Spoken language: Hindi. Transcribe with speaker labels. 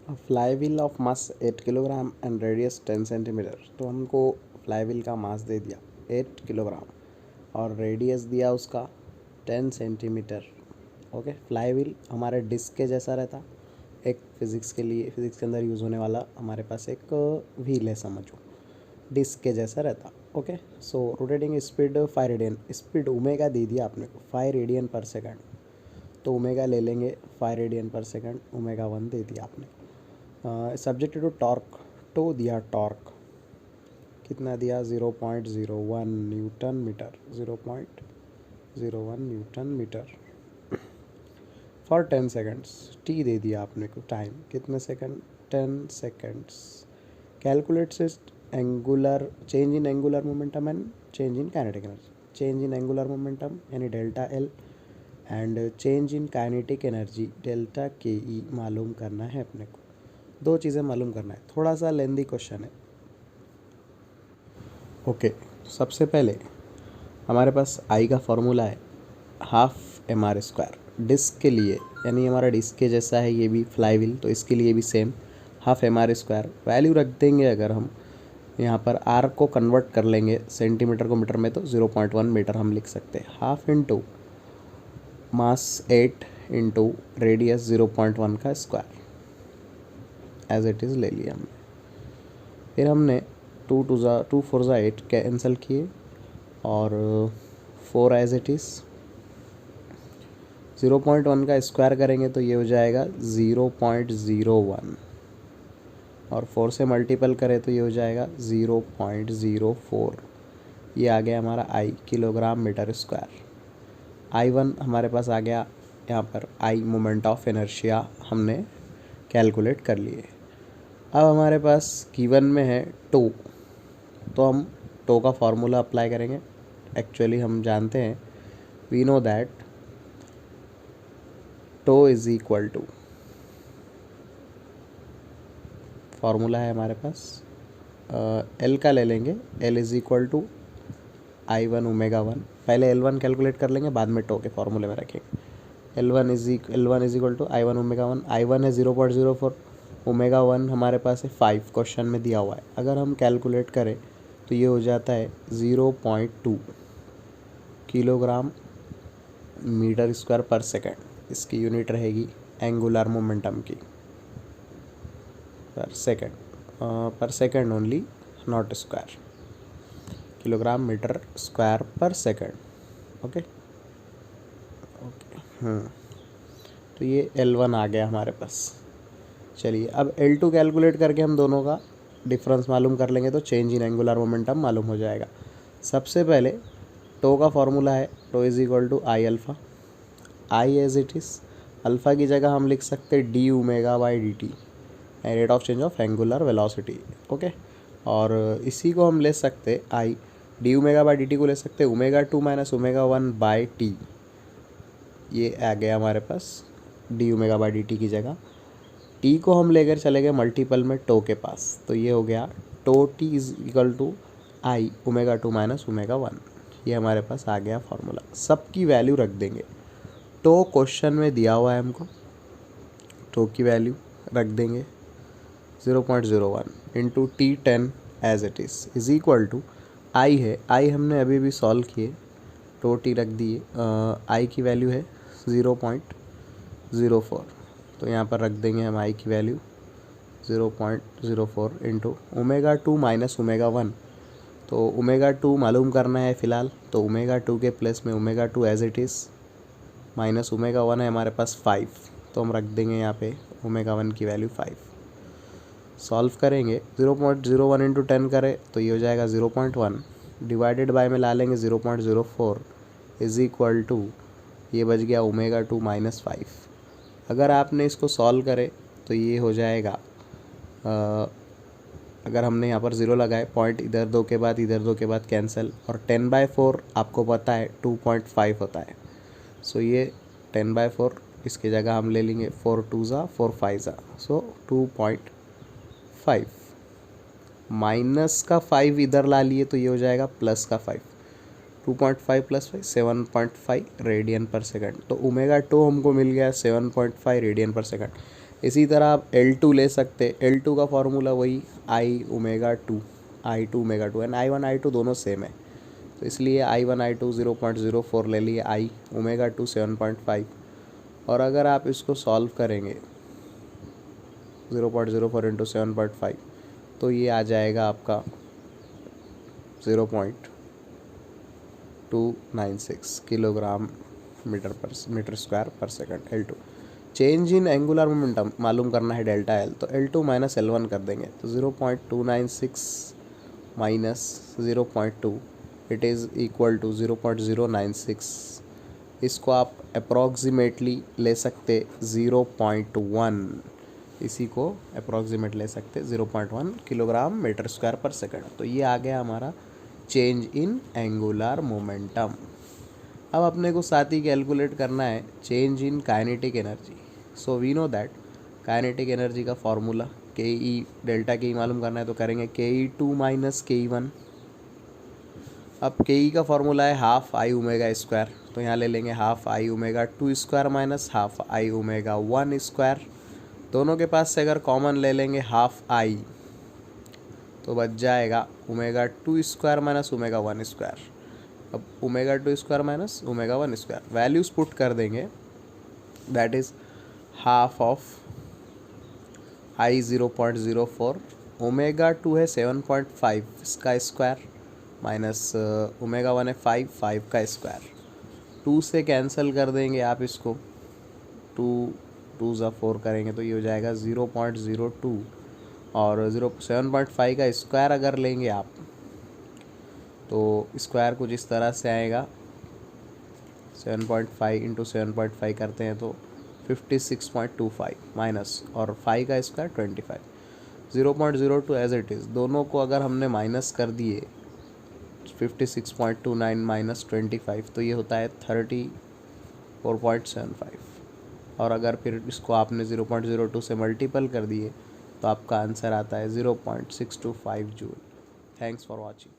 Speaker 1: Fly wheel of mass 8 kilogram and radius 10 centimetre. तो हमको फ्लाई व्हील का मास दे दिया 8 किलोग्राम और रेडियस दिया उसका 10 सेंटीमीटर। ओके, फ्लाई व्हील हमारे डिस्क के जैसा रहता। एक फिज़िक्स के अंदर यूज़ होने वाला हमारे पास एक व्हील है, समझो डिस्क के जैसा रहता। Okay, so rotating speed 5 radian, speed omega दे दिया आपने को 5 रेडियन पर सेकंड। तो ओमेगा ले लेंगे 5 रेडियन पर सेकंड, ओमेगा 1 दे दिया आपने। सब्जेक्ट टू टॉर्क, टो दिया टॉर्क कितना दिया 0.01 newton metre, 0.01 newton metre for 10 seconds. T दे दिया आपने को टाइम कितने सेकंड, 10 सेकेंड्स। कैलकुलेट सिस्ट angular change in angular momentum and change in kinetic energy. Change in angular momentum यानी delta L and change in kinetic energy delta K E मालूम करना है अपने को। दो चीज़ें मालूम करना है, थोड़ा सा लेंदी क्वेश्चन है। ओके, सबसे पहले हमारे पास आई का फॉर्मूला है half M R square disc के लिए, यानी हमारा डिस्क के जैसा है ये भी फ्लाई व्हील, तो इसके लिए भी same half M R square. Value रख देंगे अगर हम यहाँ पर आर को कन्वर्ट कर लेंगे सेंटीमीटर को मीटर में, तो 0.1 मीटर हम लिख सकते हैं। Half into mass 8 into radius 0.1 का स्क्वायर एज इट इज़ ले लिया हमने। फिर हमने 2 4 ज़ा 8 कैंसिल किए और 4 एज इट इज़ 0.1 का स्क्वायर करेंगे तो ये हो जाएगा 0.01 और 4 से मल्टीपल करें तो ये हो जाएगा 0.04। ये आ गया हमारा आई किलोग्राम मीटर स्क्वायर। I1 हमारे पास आ गया, यहाँ पर आई मोमेंट ऑफ इनर्शिया हमने कैलकुलेट कर लिए। अब हमारे पास गिवन में है टो, तो हम टो का फॉर्मूला अप्लाई करेंगे। एक्चुअली हम जानते हैं, we know that tau is equal to, formula है हमारे पास एल का ले लेंगे, L is equal to I1 omega 1। पहले L1 कैलकुलेट कर लेंगे, बाद में टो के फॉर्मूले में रखेंगे। L1 is equal to I1 omega 1। I1 है 0.04, ओमेगा 1 हमारे पास है 5, क्वेश्चन में दिया हुआ है। अगर हम कैलकुलेट करें तो ये हो जाता है 0.2 kilogram metre square per second. इसकी यूनिट रहेगी एंगुलर मोमेंटम की, per second only, not square. Kilogram metre square per second. Okay okay, तो ये L1 आ गया हमारे पास। चलिए अब L2 कैलकुलेट करके हम दोनों का डिफरेंस मालूम कर लेंगे तो चेंज इन एंगुलर मोमेंटम मालूम हो जाएगा। सबसे पहले टो का फॉर्मूला है tau is equal to I alpha, I as it is. Alpha की जगह हम लिख सकते हैं D omega by D T, rate of change of angular velocity. Okay, और इसी को हम ले सकते I D omega by D T को ले सकते हैं omega 2 minus omega 1 by T. ये आ गया हमारे पास D omega by D T की जगह। टी को हम लेकर चले गए मल्टीपल में टो के पास, तो ये हो गया tau t is equal to I omega 2 minus omega 1। ये हमारे पास आ गया फॉर्मूला। सबकी वैल्यू रख देंगे। टो क्वेश्चन में दिया हुआ है हमको, टो की वैल्यू रख देंगे 0.01 into T 10 as it is equal to I है, आई हमने अभी भी सॉल्व किए, टो टी रख दिए। आई की वैल्यू है 0.04, तो यहाँ पर रख देंगे हम आई की value 0.04 into omega 2 minus omega 1। तो ओमेगा 2 मालूम करना है फ़िलहाल, तो ओमेगा 2 के प्लेस में omega 2 as it is, minus omega 1 है हमारे पास 5, तो हम रख देंगे यहाँ पे ओमेगा 1 की वैल्यू 5। सॉल्व करेंगे 0.01 इंटू 10 करें तो ये हो जाएगा 0.1, डिवाइडेड बाय में ला लेंगे 0.04 इज इक्वल टू, ये बच गया ओमेगा 2 माइनस 5। अगर आपने इसको सॉल्व करे तो ये हो जाएगा, अगर हमने यहाँ पर 0 लगाए, पॉइंट इधर दो के बाद इधर दो के बाद कैंसिल, और 10/4 आपको पता है 2.5 होता है। सो ये 10/4 इसकी जगह हम ले लेंगे 4 2 ज़ा 4 5 ज़ा, सो 2.5 माइनस का 5 इधर ला लिए तो ये हो जाएगा प्लस का 5, 2.5 प्लस 5 7.5 रेडियन पर सेकंड। तो ओमेगा 2 हमको मिल गया 7.5 रेडियन पर सेकंड। इसी तरह आप L2 ले सकते, L2 का फॉर्मूला वही I⍵2, I2 ω2 and I1 I2 दोनों सेम है, तो इसलिए I1 I2 0.04 ले लिए, I⍵2 7.5, और अगर आप इसको सॉल्व करेंगे 0.04 इंटू 7.5 तो ये आ जाएगा आपका 0.296 kilogram metre square per second L2। Change in angular momentum मालूम करना है डेल्टा एल, तो L2 माइनस L1 कर देंगे, तो 0.296 minus 0.2 it is equal to 0.096। इसको आप अप्रॉक्सीमेटली ले सकते 0.1, इसी को अप्रॉक्सीमेट ले सकते 0.1 kilogram metre square per second. तो ये आ गया हमारा चेंज इन एंगुलर मोमेंटम। अब अपने को साथ ही कैलकुलेट करना है change in kinetic energy. So we know that kinetic energy का फॉर्मूला के डेल्टा के मालूम करना है तो करेंगे KE2 माइनस KE1। अब KE का फॉर्मूला है हाफ I⍵² तो यहाँ ले लेंगे half I⍵2² minus half I⍵1²। दोनों के पास से अगर कॉमन ले लेंगे हाफ I तो बच जाएगा ω2² माइनस ω1²। अब ω2² माइनस ω1², वैल्यूज़ पुट कर देंगे, that is half of I 0.04, ω2 है 7.5 इसका स्क्वायर माइनस ω1 है 5 का स्क्वायर। 2 से कैंसिल कर देंगे आप इसको, 2 ज़ा 4 करेंगे तो ये हो जाएगा 0.02, और 7.5 का स्क्वायर अगर लेंगे आप तो स्क्वायर कुछ इस तरह से आएगा, 7.5 इंटू 7.5 करते हैं तो 56.25 माइनस, और 5 का स्क्वायर 25, 0.02 एज इट इज़। दोनों को अगर हमने माइनस कर दिए 56.29 माइनस 25 तो ये होता है 34.75, और अगर फिर इसको आपने 0.02 से मल्टीपल कर दिए तो आपका आंसर आता है 0.625 जूल। Thanks for watching.